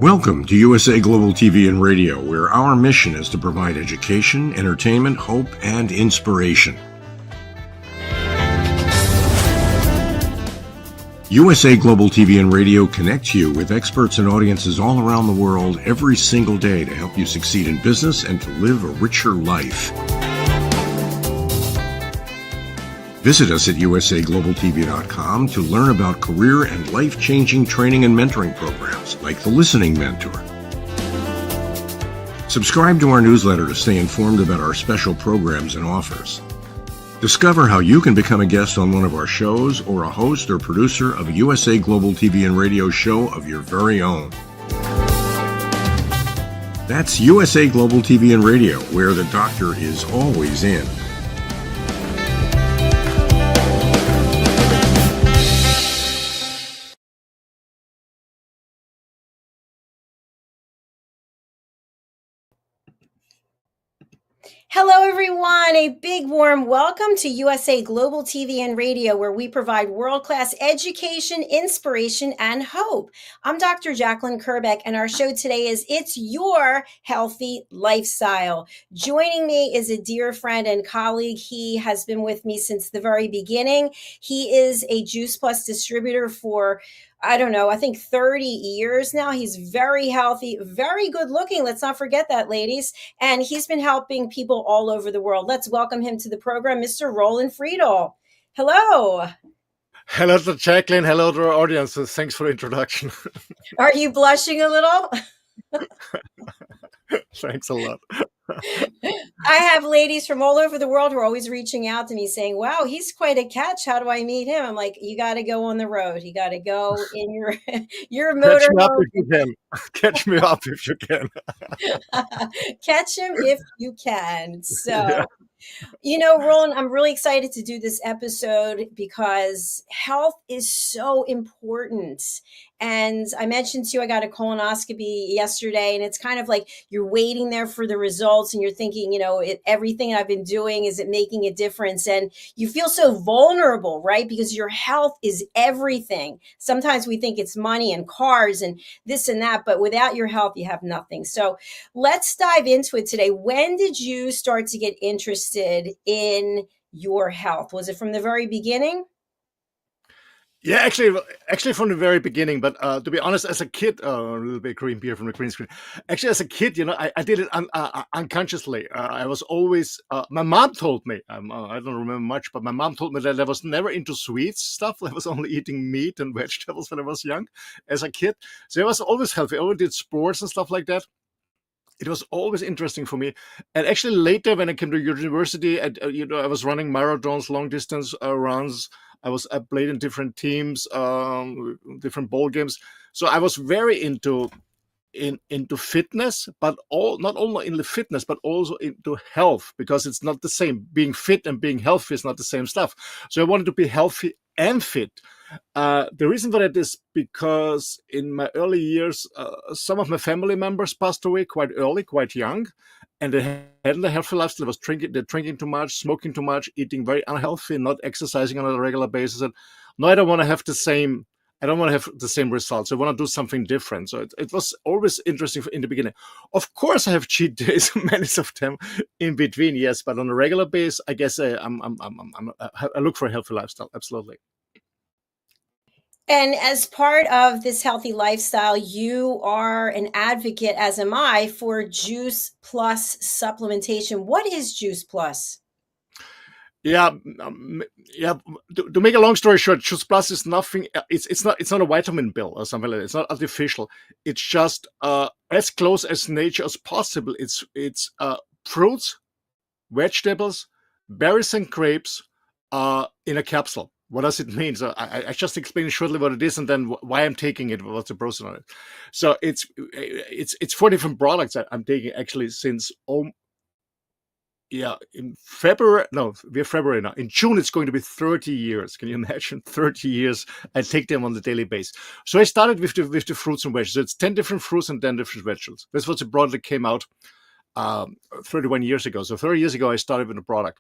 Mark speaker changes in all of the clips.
Speaker 1: Welcome to USA Global TV and Radio, where our mission is to provide education, entertainment, hope, and inspiration. USA Global TV and Radio connects you with experts and audiences all around the world every single day to help you succeed in business and to live a richer life. Visit us at usaglobaltv.com to learn about career and life-changing training and mentoring programs like the Listening Mentor. Subscribe to our newsletter to stay informed about our special programs and offers. Discover how you can become a guest on one of our shows or a host or producer of a USA Global TV and Radio show of your very own. That's USA Global TV and Radio, where the doctor is always in.
Speaker 2: Hello, everyone. A big warm welcome to USA Global TV and Radio, where we provide world-class education, inspiration, and hope. I'm Dr. Jacalyn Kerbeck, and our show today is It's Your Healthy Lifestyle. Joining me is a dear friend and colleague. He has been with me since the very beginning. He is a Juice Plus distributor for I think 30 years now. He's very healthy, very good looking. Let's not forget that, ladies. And he's been helping people all over the world. Let's welcome him to the program, Mr. Roland Friedl. Hello.
Speaker 3: Hello to Jacalyn. Hello to our audience. Thanks for the introduction.
Speaker 2: Are you blushing a little?
Speaker 3: Thanks a lot.
Speaker 2: I have ladies from all over the world who are always reaching out to me saying, wow, he's quite a catch. How do I meet him? I'm like, you got to go on the road. You got to go in your
Speaker 3: Catch me
Speaker 2: motorhome.
Speaker 3: up if you can. Catch me up if you can.
Speaker 2: Catch him if you can. So,
Speaker 3: Yeah.
Speaker 2: Roland, I'm really excited to do this episode because health is so important. And I mentioned to you, I got a colonoscopy yesterday, and it's kind of like you're waiting there for the results and you're thinking, everything I've been doing, is it making a difference? And you feel so vulnerable, right? Because your health is everything. Sometimes we think it's money and cars and this and that, but without your health, you have nothing. So let's dive into it today. When did you start to get interested in your health? Was it from the very beginning?
Speaker 3: Yeah, actually from the very beginning. But to be honest, as a kid, a little bit green beer from the green screen. Actually, as a kid, I did it unconsciously. I was always, my mom told me, I don't remember much, but my mom told me that I was never into sweets stuff. I was only eating meat and vegetables when I was young as a kid. So I was always healthy. I always did sports and stuff like that. It was always interesting for me. And actually later when I came to university, I was running marathons, long distance runs. I played in different teams, different ball games. So I was very into fitness, but not only in the fitness, but also into health, because it's not the same. Being fit and being healthy is not the same stuff. So I wanted to be healthy and fit. The reason for that is because in my early years, some of my family members passed away quite early, quite young, and they hadn't a healthy lifestyle. They're drinking too much, smoking too much, eating very unhealthy, not exercising on a regular basis. And no, I don't want to have the same results. I want to do something different. So it was always interesting in the beginning. Of course, I have cheat days, many of them in between, yes, but on a regular basis, I guess I look for a healthy lifestyle. Absolutely.
Speaker 2: And as part of this healthy lifestyle, you are an advocate, as am I, for Juice Plus supplementation. What is Juice Plus?
Speaker 3: Yeah, To make a long story short, Juice Plus is nothing. It's not a vitamin pill or something like that. It's not artificial. It's just as close as nature as possible. It's fruits, vegetables, berries, and grapes in a capsule. What does it mean? So I just explained shortly what it is, and then why I'm taking it, what's the process on it. So it's 4 different products that I'm taking actually since in February. No, we're February now. In June, it's going to be 30 years. Can you imagine? 30 years. I take them on the daily basis. So I started with the fruits and vegetables. So it's 10 different fruits and 10 different vegetables. This was a product that came out 31 years ago. So 30 years ago, I started with the product.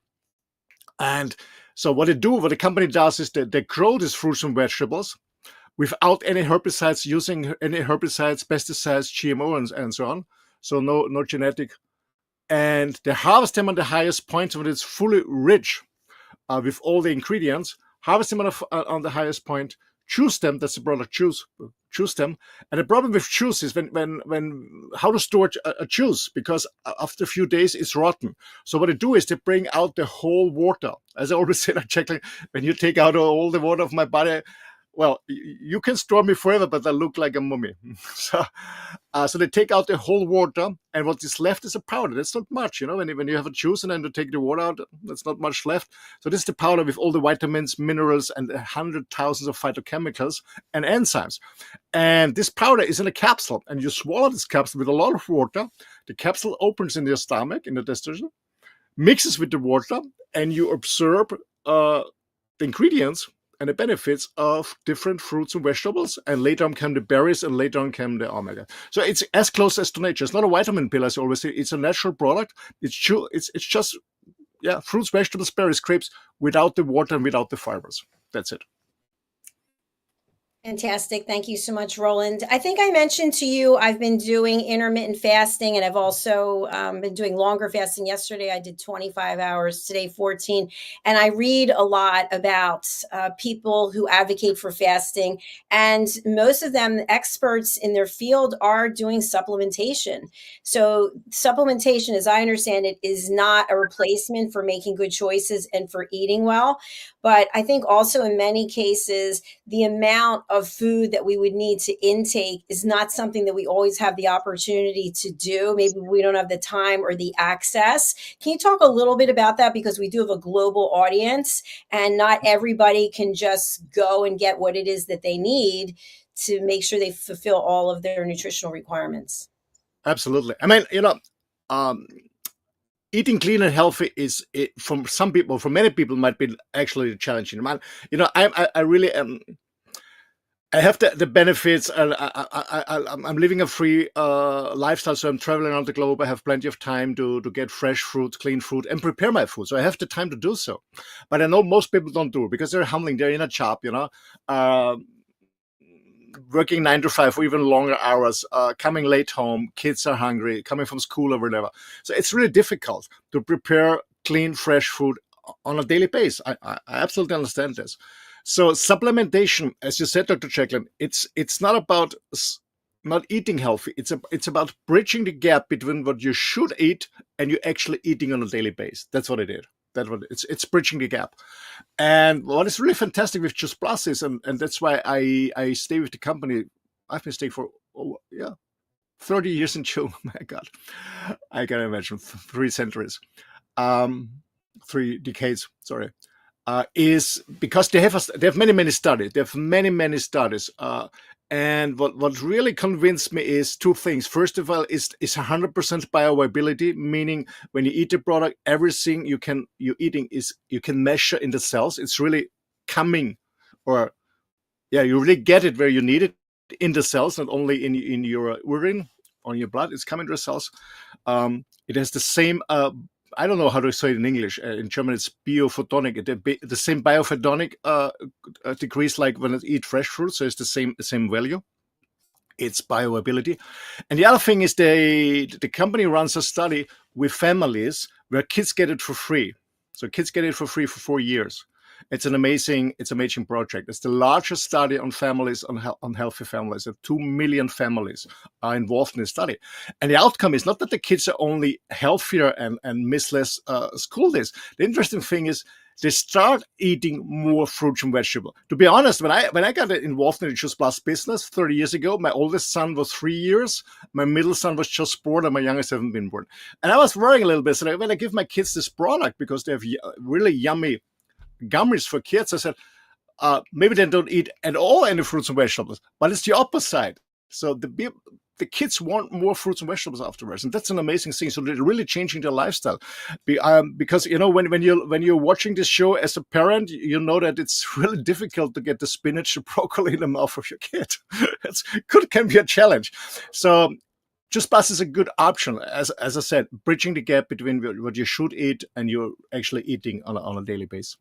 Speaker 3: And so what the company does is that they grow these fruits and vegetables without any herbicides, using any herbicides, pesticides, GMO, and so on. So no genetic. And they harvest them on the highest point when it's fully rich with all the ingredients. Harvest them on the highest point. Choose them. That's the product. Choose them. And the problem with juice is when how to store a juice, because after a few days it's rotten. So what they do is they bring out the whole water. As I always say, Jacalyn, when you take out all the water of my body, well, you can store me forever, but I look like a mummy. So they take out the whole water, and what is left is a powder. That's not much, when you have a juice and then you take the water out, that's not much left. So this is the powder with all the vitamins, minerals, and 100,000 of phytochemicals and enzymes. And this powder is in a capsule, and you swallow this capsule with a lot of water. The capsule opens in your stomach, in the digestion, mixes with the water, and you absorb the ingredients and the benefits of different fruits and vegetables, and later on come the berries, and later on come the omega. So it's as close as to nature. It's not a vitamin pill, as I always say. It's a natural product. It's just fruits, vegetables, berries, grapes, without the water and without the fibers. That's it.
Speaker 2: Fantastic. Thank you so much, Roland. I think I mentioned to you, I've been doing intermittent fasting, and I've also been doing longer fasting. Yesterday, I did 25 hours, today 14. And I read a lot about people who advocate for fasting. And most of them, experts in their field, are doing supplementation. So supplementation, as I understand it, is not a replacement for making good choices and for eating well. But I think also in many cases, the amount of food that we would need to intake is not something that we always have the opportunity to do. Maybe we don't have the time or the access. Can you talk a little bit about that? Because we do have a global audience, and not everybody can just go and get what it is that they need to make sure they fulfill all of their nutritional requirements.
Speaker 3: Absolutely. I mean, eating clean and healthy is, from some people, for many people, might be actually challenging. Man, I really am. I have the benefits. I'm living a free lifestyle, so I'm traveling around the globe. I have plenty of time to get fresh fruit, clean food, and prepare my food. So I have the time to do so. But I know most people don't do it because they're humbling. They're in a job, working 9 to 5 or even longer hours, coming late home, kids are hungry, coming from school or whatever. So it's really difficult to prepare clean, fresh food on a daily basis. I absolutely understand this. So supplementation, as you said, Dr. Jacalyn, it's not about not eating healthy. It's about bridging the gap between what you should eat and you're actually eating on a daily basis. That's what it is. It's bridging the gap. And what is really fantastic with Just Plus is, and that's why I stay with the company. I've been staying for 30 years in June. My God, I can imagine 3 centuries, 3 decades. Sorry, is because they have many studies. They have many studies. And what really convinced me is 2 things. First of all, is 100% bioavailability, meaning when you eat the product, everything you're eating you can measure in the cells. It's really coming, you really get it where you need it in the cells, not only in your urine, on your blood. It's coming to the cells. It has the same. I don't know how to say it in English. In German, it's biophotonic. The same biophotonic degrees like when I eat fresh fruit. So it's the same value. It's bioavailability. And the other thing is the company runs a study with families where kids get it for free. So kids get it for free for 4 years. It's an amazing project. It's the largest study on families, on healthy families. 2 million families are involved in the study. And the outcome is not that the kids are only healthier and miss less school days. The interesting thing is they start eating more fruits and vegetables. To be honest, when I got involved in the Just Plus business 30 years ago, my oldest son was 3 years, my middle son was just born, and my youngest haven't been born. And I was worrying a little bit. So when I give my kids this product, because they have really yummy gummies for kids, I said, maybe they don't eat at all any fruits and vegetables, but it's the opposite. So the kids want more fruits and vegetables afterwards, and that's an amazing thing. So they're really changing their lifestyle, because when you're watching this show as a parent, you know that it's really difficult to get the spinach and broccoli in the mouth of your kid. Can be a challenge. So Just Plus is a good option, as I said, bridging the gap between what you should eat and you're actually eating on a daily basis.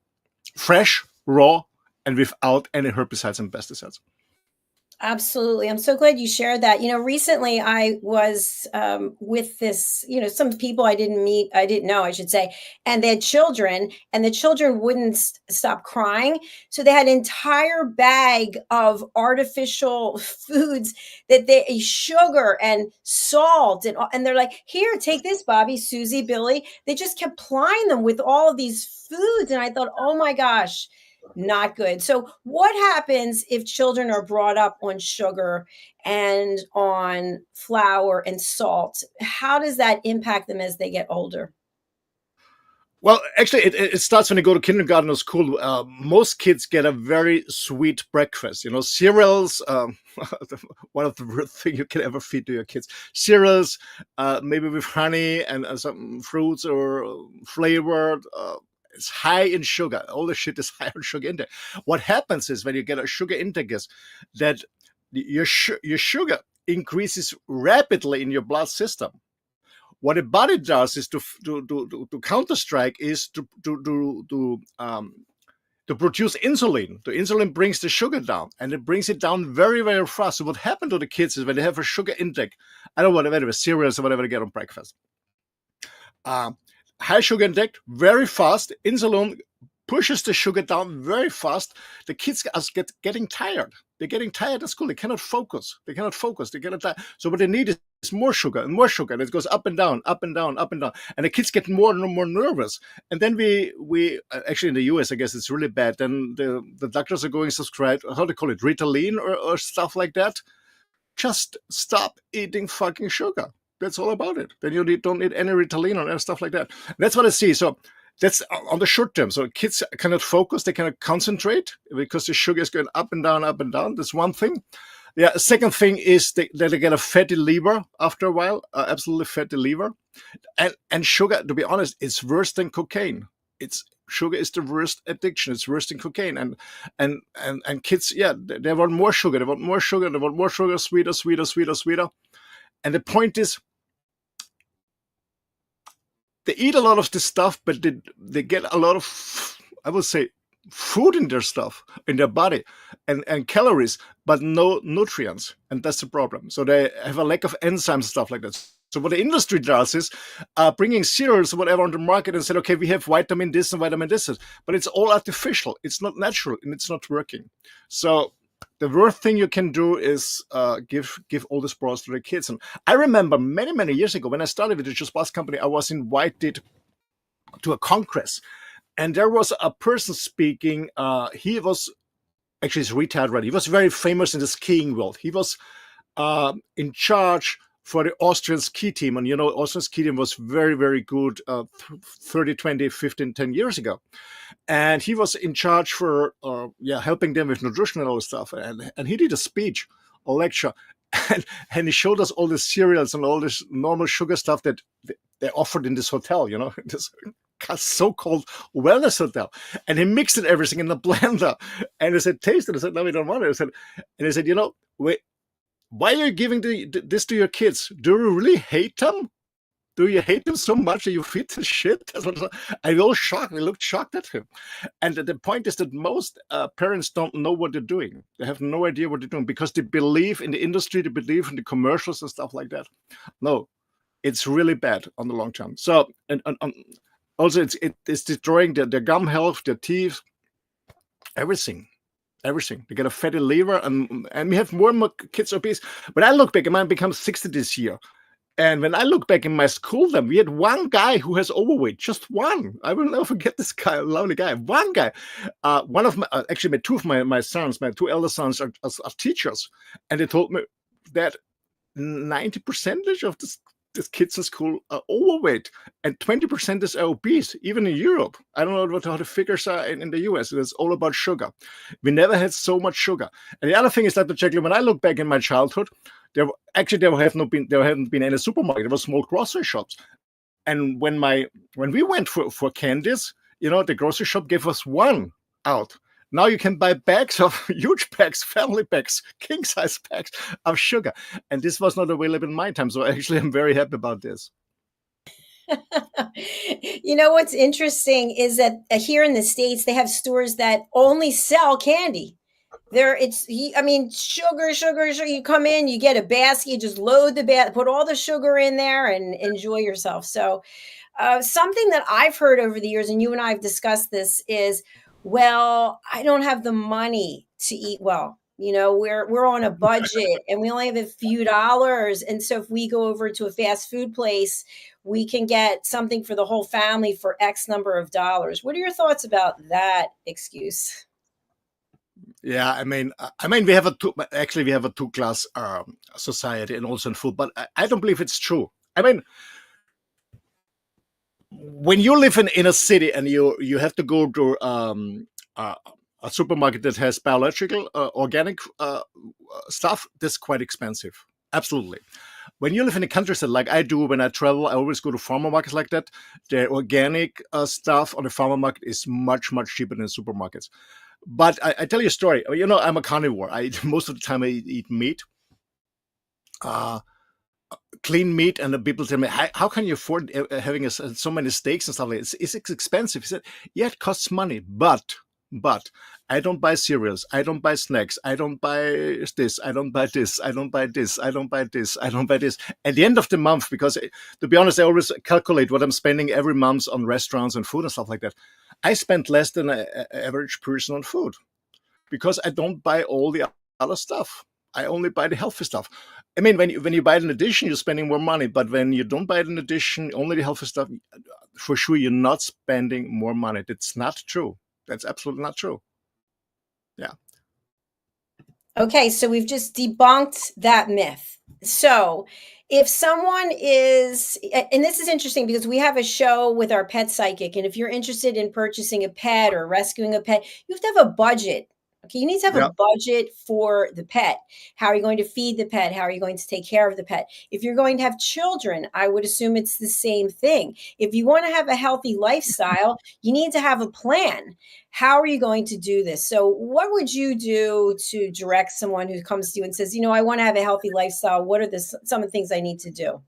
Speaker 3: Fresh, raw, and without any herbicides and pesticides.
Speaker 2: Absolutely. I'm so glad you shared that. Recently I was with this, some people I didn't meet, I didn't know, I should say, and they had children, and the children wouldn't stop crying. So they had an entire bag of artificial foods sugar and salt, and they're like, here, take this, Bobby, Susie, Billy. They just kept plying them with all of these foods. And I thought, oh my gosh, not good. So, what happens if children are brought up on sugar and on flour and salt? How does that impact them as they get older?
Speaker 3: Well, actually, it starts when you go to kindergarten or school. Most kids get a very sweet breakfast. Cereals. One of the worst things you can ever feed to your kids. Cereals, maybe with honey and some fruits or flavored. It's high in sugar. All the shit is high in sugar intake. What happens is when you get a sugar intake is that your sugar increases rapidly in your blood system. What the body does is to counter strike is to produce insulin. The insulin brings the sugar down, and it brings it down very, very fast. So what happened to the kids is when they have a sugar intake, I don't know, whatever, cereals or whatever they get on breakfast, high sugar intake, very fast, insulin pushes the sugar down very fast. The kids are getting tired. They're getting tired at school. They cannot focus. They cannot focus. They cannot. So what they need is more sugar and more sugar, and it goes up and down, up and down, up and down, and the kids get more and more nervous. And then we actually in the US, I guess it's really bad. Then the doctors are going to prescribe, how do they call it, Ritalin or stuff like that. Just stop eating fucking sugar. That's all about it. Then you don't need any Ritalin or stuff like that. And that's what I see. So that's on the short term. So kids cannot focus, they cannot concentrate because the sugar is going up and down, up and down. That's one thing. Yeah. Second thing is that they get a fatty liver after a while, absolutely fatty liver. And sugar, to be honest, it's worse than cocaine. Sugar is the worst addiction. It's worse than cocaine. And kids, yeah, they want more sugar. They want more sugar. They want more sugar, sweeter, sweeter, sweeter, sweeter. And the point is, they eat a lot of this stuff, but they get a lot of, I would say, food in their stuff, in their body, and calories, but no nutrients. And that's the problem. So they have a lack of enzymes, stuff like that. So what the industry does is bringing cereals or whatever on the market and said, okay, we have vitamin this and vitamin this, but it's all artificial. It's not natural and it's not working. So the worst thing you can do is give all the sports to the kids. And I remember many, many years ago when I started with the Just Bus company, I was invited to a congress. And there was a person speaking. He was actually, he's retired already. He was very famous in the skiing world. He was in charge for the Austrian ski team. And, Austrian ski team was very, very good 30, 20, 15, 10 years ago. And he was in charge for helping them with nutrition and all this stuff. And he did a speech, a lecture, and he showed us all the cereals and all this normal sugar stuff that they offered in this hotel, this so-called wellness hotel. And he mixed it everything in the blender. And I said, taste it. I said, no, we don't want it. And he said, wait, why are you giving this to your kids? Do you really hate them? Do you hate them so much that you feed the shit? And we all shocked. We looked shocked at him. And the point is that most parents don't know what they're doing. They have no idea what they're doing because they believe in the industry, they believe in the commercials and stuff like that. No, it's really bad on the long term. So, and also it's destroying their gum health, their teeth, everything. Everything. They get a fatty liver, and we have more and more kids obese. When I look back, I might become 60 this year. And when I look back in my school, then we had one guy who has overweight, just one. I will never forget this guy, a lovely guy. One guy. One of my, actually, two of my sons, my two elder sons are teachers. And they told me that 90% of this kids in school are overweight and 20% is obese, even in Europe. I don't know how the figures are in the US. It's all about sugar. We never had so much sugar. And the other thing is that, Jacalyn, when I look back in my childhood, there haven't been any supermarket. There were small grocery shops. And when we went for candies, the grocery shop gave us one out. Now you can buy bags of huge bags, family bags, king size bags of sugar. And this was not available in my time. So actually, I'm very happy about this.
Speaker 2: What's interesting is that here in the States, they have stores that only sell candy. I mean, sugar. You come in, you get a basket, you just load the basket, put all the sugar in there and enjoy yourself. So, something that I've heard over the years, and you and I have discussed this, is, well, I don't have the money to eat well. We're on a budget and we only have a few dollars. And so if we go over to a fast food place, we can get something for the whole family for X number of dollars. What are your thoughts about that excuse?
Speaker 3: Yeah, I mean, we have a two-class society, and also in food, but I don't believe it's true. I mean, when you live in a city and you have to go to a supermarket that has biological, organic stuff, that's quite expensive. Absolutely. When you live in the countryside, like I do when I travel, I always go to farmer markets like that. The organic stuff on the farmer market is much, much cheaper than supermarkets. But I tell you a story. I'm a carnivore. Most of the time I eat meat, uh, clean meat, and the people tell me, how can you afford having so many steaks and stuff like that? It's expensive. He said, yeah, it costs money, but I don't buy cereals. I don't buy snacks. I don't buy this. I don't buy this. I don't buy this. I don't buy this. I don't buy this. At the end of the month, because to be honest, I always calculate what I'm spending every month on restaurants and food and stuff like that. I spend less than an average person on food because I don't buy all the other stuff. I only buy the healthy stuff. I mean, when you buy it in addition, you're spending more money. But when you don't buy it in addition, only the healthy stuff, for sure, you're not spending more money. That's not true. That's absolutely not true. Yeah.
Speaker 2: Okay, so we've just debunked that myth. So, if someone is, and this is interesting because we have a show with our pet psychic, and if you're interested in purchasing a pet or rescuing a pet, you have to have a budget. Okay, you need to have a
Speaker 3: Yeah.
Speaker 2: budget for the pet. How are you going to feed the pet? How are you going to take care of the pet? If you're going to have children, I would assume it's the same thing. If you want to have a healthy lifestyle, you need to have a plan. How are you going to do this? So, what would you do to direct someone who comes to you and says, I want to have a healthy lifestyle? What are some of the things I need to do?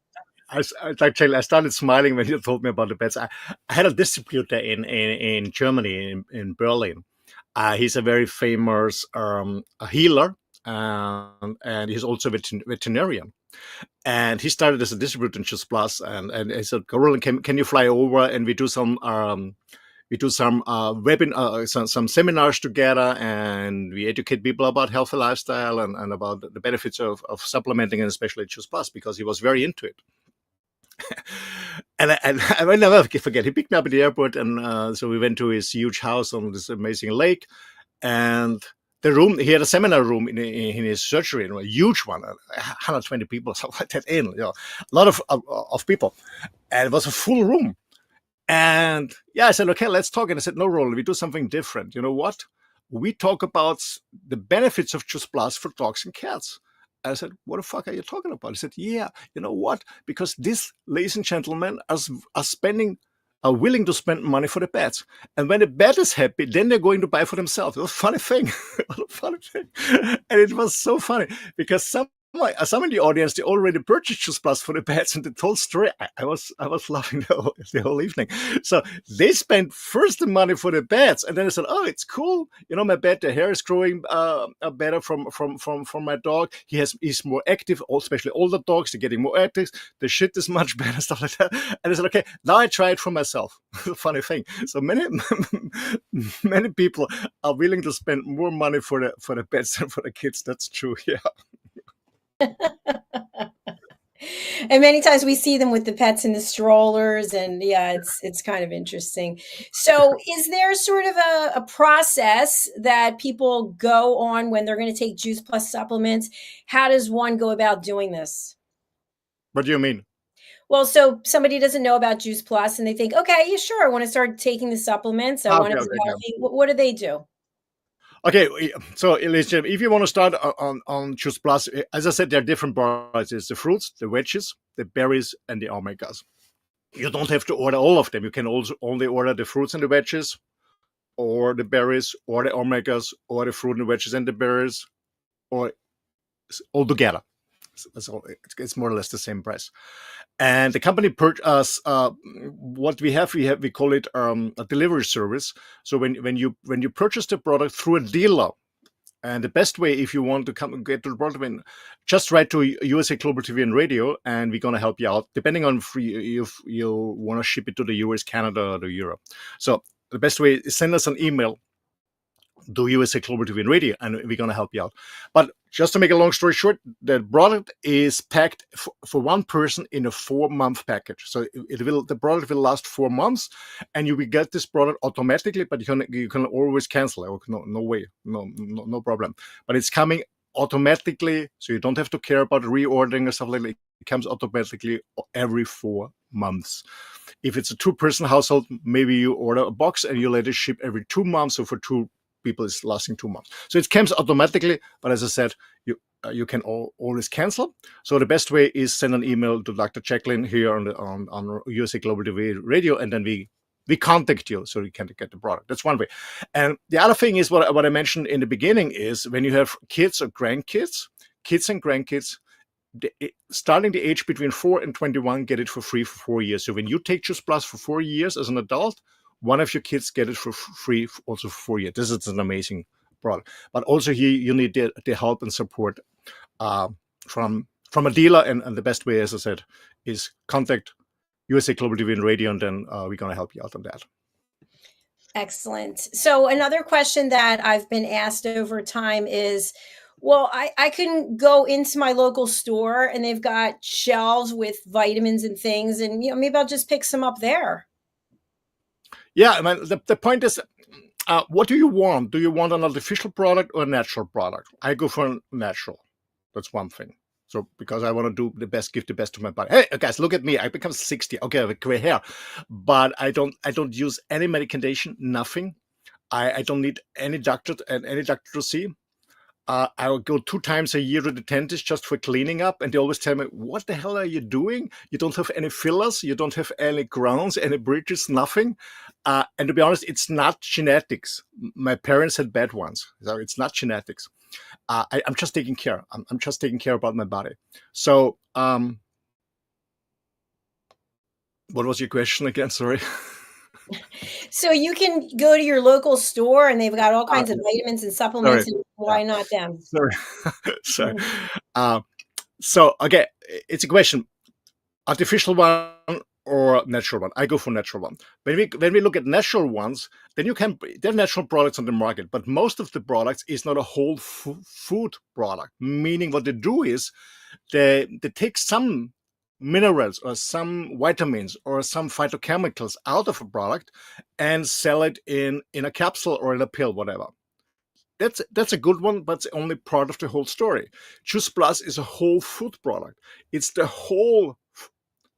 Speaker 3: I started smiling when you told me about the pets. I had a distributor in Germany, in Berlin. He's a very famous a healer, and he's also a veterinarian. And he started as a distributor in Just Plus, and he said, Roland, can you fly over and we do some some seminars together, and we educate people about healthy lifestyle and about the benefits of supplementing, and especially Just Plus, because he was very into it. I will never forget. He picked me up at the airport, and so we went to his huge house on this amazing lake. And the room, he had a seminar room in his surgery, a huge one, 120 people, something like that. A lot of people, and it was a full room. And yeah, I said, okay, let's talk. And I said, no, Roland, we do something different. You know what? We talk about the benefits of Just Plus for dogs and cats. I said, what the fuck are you talking about? He said, yeah, you know what? Because these ladies and gentlemen are willing to spend money for the pets. And when the pet is happy, then they're going to buy for themselves. It was a funny thing. What a funny thing. And it was so funny because some in the audience, they already purchased Just Plus for the pets, and the whole story, I was laughing the whole evening. So they spent first the money for the pets, and then they said, "Oh, it's cool. My pet, the hair is growing better from my dog. He's more active, especially older dogs. They're getting more active. The shit is much better, stuff like that." And I said, "Okay, now I try it for myself." Funny thing. So many people are willing to spend more money for the pets than for the kids. That's true. Yeah.
Speaker 2: And many times we see them with the pets in the strollers, and yeah, it's kind of interesting. So, is there sort of a process that people go on when they're going to take Juice Plus supplements? How does one go about doing this?
Speaker 3: What do you mean?
Speaker 2: Well, so somebody doesn't know about Juice Plus, and they think, okay, yeah, sure, I want to start taking the supplements. I want
Speaker 3: Okay,
Speaker 2: to be
Speaker 3: okay, okay.
Speaker 2: healthy. What do they do?
Speaker 3: Okay, so listen, if you want to start on Juice Plus, as I said, there are different parts. It's the fruits, the veggies, the berries, and the omegas. You don't have to order all of them. You can also only order the fruits and the veggies, or the berries, or the omegas, or the fruit and the veggies and the berries, or all together. That's all. It's more or less the same price. And the company purchase what we call it a delivery service. So when you purchase the product through a dealer, And the best way, if you want to come and get to the product, just write to USA Global TV and Radio, and we're going to help you out, depending on if you want to ship it to the US, Canada, or to Europe. So the best way is send us an email to USA Global TV and Radio, and we're going to help you out. But just to make a long story short, the product is packed for one person in a 4-month package. So the product will last 4 months, and you will get this product automatically, but you can always cancel it. No way, no problem. But it's coming automatically, so you don't have to care about reordering or stuff like that. It comes automatically every 4 months. If it's a 2-person household, maybe you order a box and you let it ship every 2 months. So for 2 people, it's lasting 2 months. So it comes automatically, but as I said, you can always cancel. So the best way is send an email to Dr. Jacalyn here on USA Global TV Radio, and then we contact you so you can get the product. That's one way. And the other thing is what I mentioned in the beginning is when you have kids or grandkids, kids and grandkids, starting the age between 4 and 21, get it for free for 4 years. So when you take Juice Plus for 4 years as an adult, one of your kids get it for free also for 4 years. This is an amazing product. But also here you need the help and support from a dealer. And the best way, as I said, is contact USA Global TV and Radio, and then we're going to help you out on that.
Speaker 2: Excellent. So another question that I've been asked over time is, well, I can go into my local store and they've got shelves with vitamins and things, and maybe I'll just pick some up there.
Speaker 3: Yeah, I mean, the point is, what do you want? Do you want an artificial product or a natural product? I go for natural. That's one thing. So because I want to do the best, give the best to my body. Hey, guys, look at me. I become 60. Okay, I have gray hair, but I don't use any medication. Nothing. I don't need any doctor to see. I will go 2 times a year to the dentist just for cleaning up, and they always tell me, "What the hell are you doing? You don't have any fillers, you don't have any crowns, any bridges, nothing." And to be honest, it's not genetics. My parents had bad ones, so it's not genetics. I'm just taking care. I'm just taking care about my body. So, what was your question again? Sorry.
Speaker 2: So you can go to your local store and they've got all kinds of vitamins and supplements. And why not them?
Speaker 3: Sorry. So okay, it's a question: artificial one or natural one? I go for natural one. When we look at natural ones, then there are natural products on the market, but most of the products is not a whole food product. Meaning, what they do is they take some minerals or some vitamins or some phytochemicals out of a product and sell it in a capsule or in a pill, whatever. That's a good one, but it's only part of the whole story. Juice Plus is a whole food product. It's the whole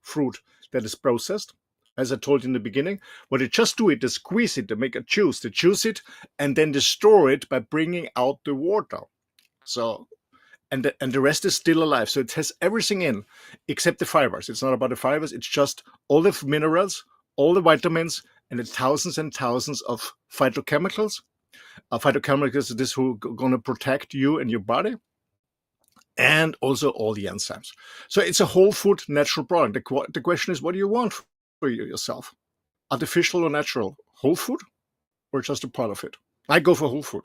Speaker 3: fruit that is processed. As I told you in the beginning, what they just do it, they squeeze it, they make a juice, they juice it, and then they store it by bringing out the water. So and the rest is still alive. So it has everything in except the fibers. It's not about the fibers. It's just all the minerals, all the vitamins, and the thousands and thousands of phytochemicals. Phytochemicals are this who are going to protect you and your body, and also all the enzymes. So it's a whole food natural product. The question is, what do you want for yourself? Artificial or natural? Whole food or just a part of it? I go for whole food.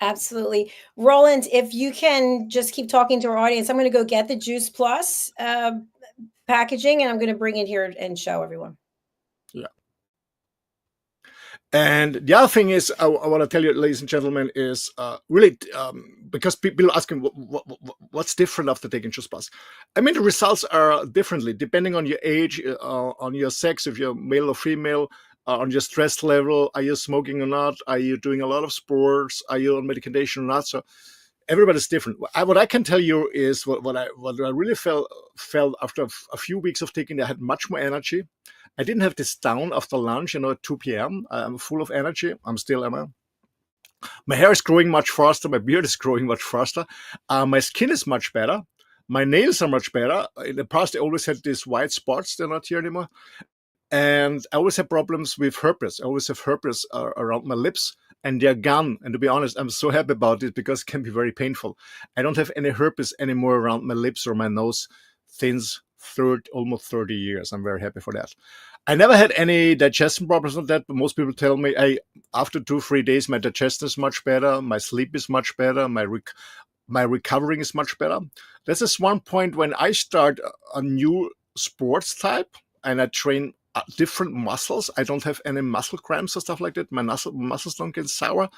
Speaker 2: Absolutely. Roland, if you can just keep talking to our audience, I'm going to go get the Juice Plus packaging, and I'm going to bring it here and show everyone.
Speaker 3: Yeah. And the other thing is, I want to tell you, ladies and gentlemen, is really because people are asking what's different after taking Juice Plus. I mean, the results are differently depending on your age, on your sex, if you're male or female, on your stress level. Are you smoking or not? Are you doing a lot of sports? Are you on medication or not? So everybody's different. What I can tell you is what I really felt after a few weeks of taking it. I had much more energy. I didn't have this down after lunch, at 2 p.m. I'm full of energy. My hair is growing much faster. My beard is growing much faster. My skin is much better. My nails are much better. In the past, I always had these white spots. They're not here anymore. And I always have problems with herpes. I always have herpes around my lips, and they're gone. And to be honest, I'm so happy about it because it can be very painful. I don't have any herpes anymore around my lips or my nose. Things almost 30 years. I'm very happy for that. I never had any digestion problems with that, but most people tell me, hey, after 2-3 days, my digestion is much better, my sleep is much better, my recovering is much better. This is one point when I start a new sports type and I train different muscles. I don't have any muscle cramps or stuff like that. My muscles don't get sour.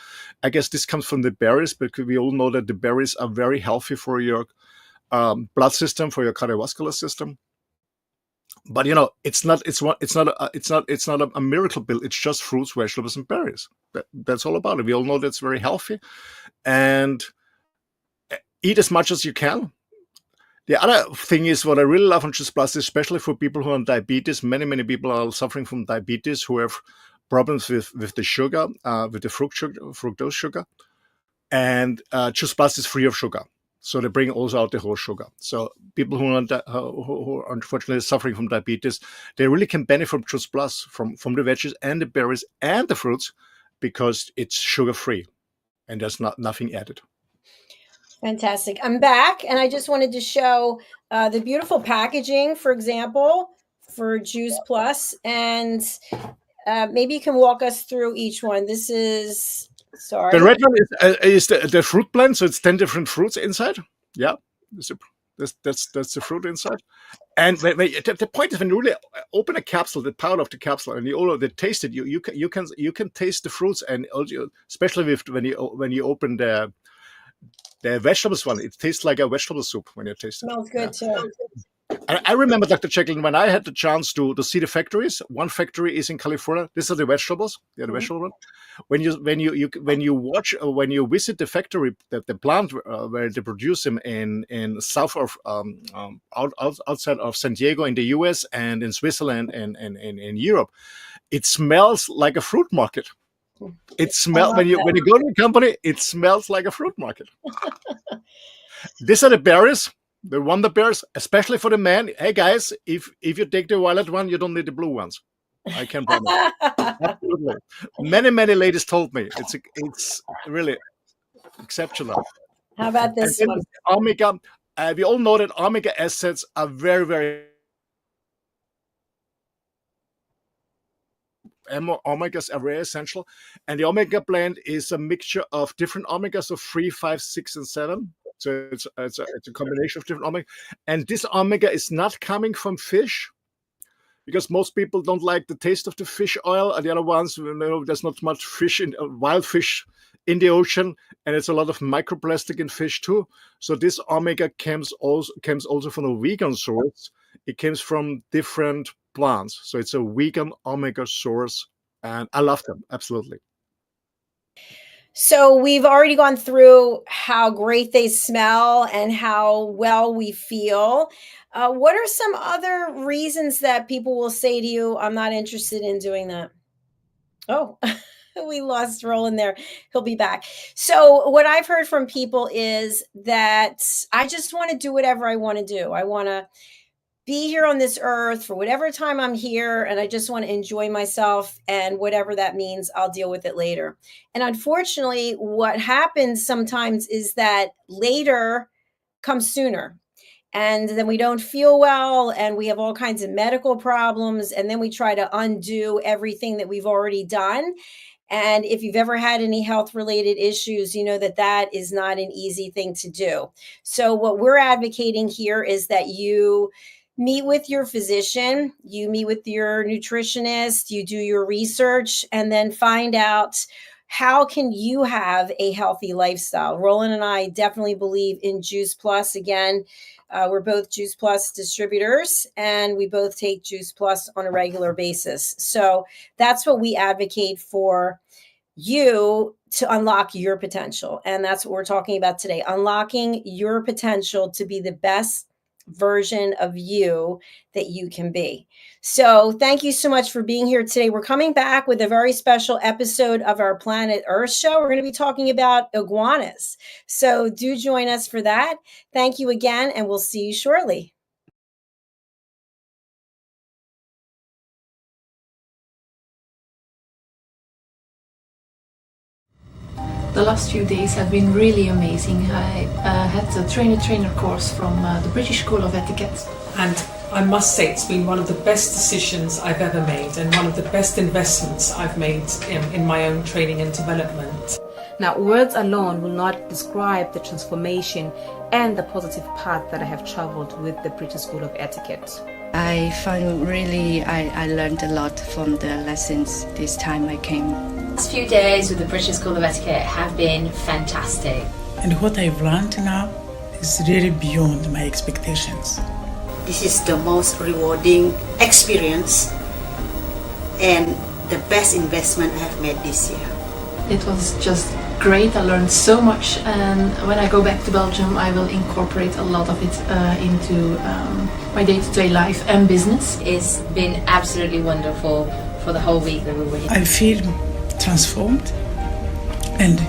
Speaker 3: I guess this comes from the berries, because we all know that the berries are very healthy for your blood system, for your cardiovascular system. But it's not a miracle pill. It's just fruits, vegetables, and berries. That's all about it. We all know that's very healthy, and eat as much as you can. The other thing is what I really love on Juice Plus, especially for people who are on diabetes. Many people are suffering from diabetes who have problems with the sugar, with the fructose sugar, and Juice Plus is free of sugar. So they bring also out the whole sugar. So people who are unfortunately suffering from diabetes, they really can benefit from Juice Plus, from the veggies and the berries and the fruits, because it's sugar-free and there's nothing added.
Speaker 2: Fantastic. I'm back, and I just wanted to show the beautiful packaging, for example, for Juice Plus, and maybe you can walk us through each one. This is... Sorry.
Speaker 3: The red one is the fruit blend, so it's 10 different fruits inside. Yeah, that's the fruit inside. And the point is, when you really open a capsule, the powder of the capsule, and you taste it, you can taste the fruits, and also, especially when you open the vegetables one, it tastes like a vegetable soup when you taste it.
Speaker 2: Smells good too.
Speaker 3: I remember, Dr. Jacalyn, when I had the chance to see the factories. One factory is in California. These are the vegetables. Yeah, the vegetable one. When you visit the factory, the plant where they produce them in south of outside of San Diego in the U.S. and in Switzerland and in Europe, it smells like a fruit market. It smells when you go to a company, it smells like a fruit market. These are the berries. The wonder berries, especially for the men. Hey guys, if you take the violet one, you don't need the blue ones. I can promise. Absolutely. Many ladies told me it's really exceptional.
Speaker 2: How about this one?
Speaker 3: Omega. We all know that omega acids are very, very. Omegas are very essential, and the omega blend is a mixture of different omegas of 3, 5, 6, and 7. So it's a combination of different omega, and this omega is not coming from fish, because most people don't like the taste of the fish oil. And the other ones, there's not much fish in wild fish in the ocean, and it's a lot of microplastic in fish too. So this omega comes also from a vegan source. It comes from different plants, so it's a vegan omega source, and I love them absolutely.
Speaker 2: So we've already gone through how great they smell and how well we feel. What are some other reasons that people will say to you, I'm not interested in doing that? Oh, we lost Roland there. He'll be back. So what I've heard from people is that I just want to do whatever I want to do. I want to be here on this earth for whatever time I'm here, and I just want to enjoy myself, and whatever that means, I'll deal with it later. And unfortunately, what happens sometimes is that later comes sooner, and then we don't feel well, and we have all kinds of medical problems, and then we try to undo everything that we've already done. And if you've ever had any health related issues, you know that that is not an easy thing to do. So what we're advocating here is that you meet with your physician, you meet with your nutritionist, you do your research, and then find out how can you have a healthy lifestyle. Roland and I definitely believe in Juice Plus. Again, we're both Juice Plus distributors, and we both take Juice Plus on a regular basis. So that's what we advocate for you, to unlock your potential. And that's what we're talking about today, unlocking your potential to be the best version of you that you can be. So thank you so much for being here today. We're coming back with a very special episode of our Planet Earth show. We're going to be talking about iguanas. So do join us for that. Thank you again, and we'll see you shortly.
Speaker 4: The last few days have been really amazing. I had a trainer course from the British School of Etiquette, and
Speaker 5: I must say it's been one of the best decisions I've ever made and one of the best investments I've made in my own training and development.
Speaker 6: Now, words alone will not describe the transformation and the positive path that I have traveled with the British School of Etiquette.
Speaker 7: I found I learned a lot from the lessons this time I came.
Speaker 8: The last few days with the British School of Etiquette have been fantastic.
Speaker 9: And what I've learned now is really beyond my expectations.
Speaker 10: This is the most rewarding experience and the best investment I have made this year.
Speaker 4: It was just great. I learned so much, and when I go back to Belgium I will incorporate a lot of it into my day-to-day life and business.
Speaker 8: It's been absolutely wonderful for the whole week that we were here.
Speaker 9: I feel transformed, and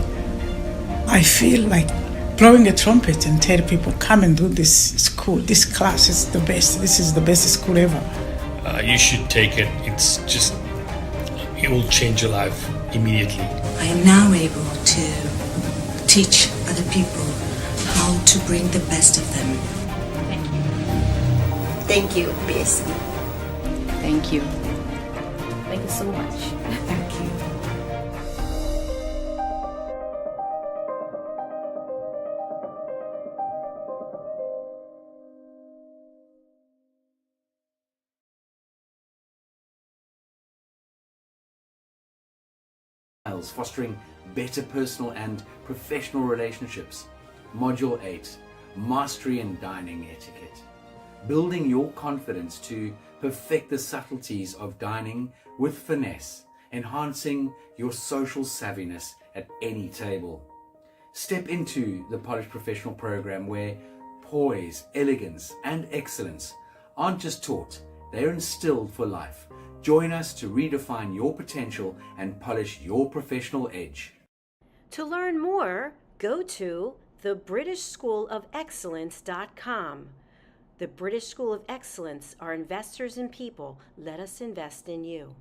Speaker 9: I feel like blowing a trumpet and tell people, come and do this school. This class is the best. This is the best school ever.
Speaker 11: You should take it. It will change your life immediately.
Speaker 12: I am now able to teach other people how to bring the best of them.
Speaker 8: Thank you.
Speaker 10: Thank you, BSc.
Speaker 7: Thank you.
Speaker 6: Thank you so much.
Speaker 5: Thank you.
Speaker 13: Fostering better personal and professional relationships. Module 8, Mastery in Dining Etiquette. Building your confidence to perfect the subtleties of dining with finesse, enhancing your social savviness at any table. Step into the Polished Professional program where poise, elegance and excellence aren't just taught, they're instilled for life. Join us to redefine your potential and polish your professional edge.
Speaker 2: To learn more, go to thebritishschoolofexcellence.com. The British School of Excellence are investors in people. Let us invest in you.